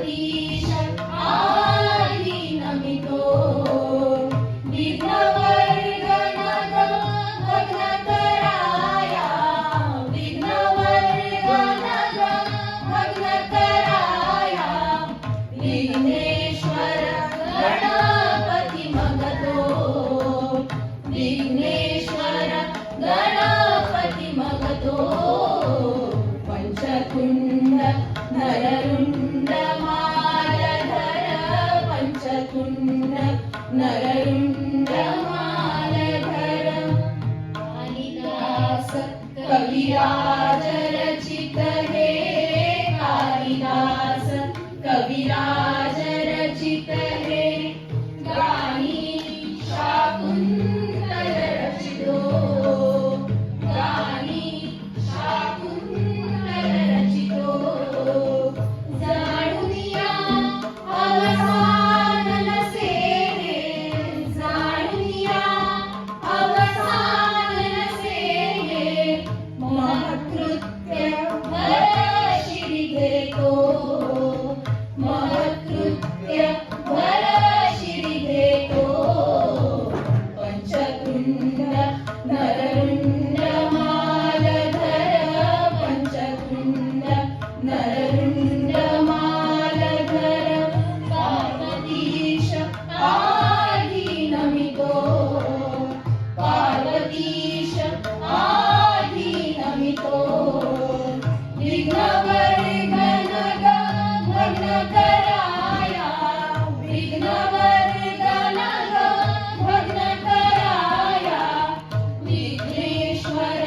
पार्वतीश आधी नमितो विघ्नवर्धनग भग्नकराया विघ्नवर्धनग भग्नकराया विघ्नेश्वर गणपती मगतो विघ्नेश्वर गणपती मगतो पंचतुंड नररुंड मालधर पंचतुंड नररुंड मालधर कालिदास कविराज रचित हे कालिदास कविराज रचित हे गाणी शाकुंतल रचितो गाणी शाकुंतल रचितो जाणूनिया अवसान नसे जाणूनिया अवसान नसे महत्कृत्य भरशिरी घेतो महत्कृत्य भरशिरी घेतो पंचतुंड नररुंड मालधर पंचतुंड नररुंड मालधर पार्वतीश आधी नमितो पार्वतीश आधी नमितो विघ्नवर्धनग भग्नकराया विघ्नवर्धनग भग्नकराया विघ्नेश्वर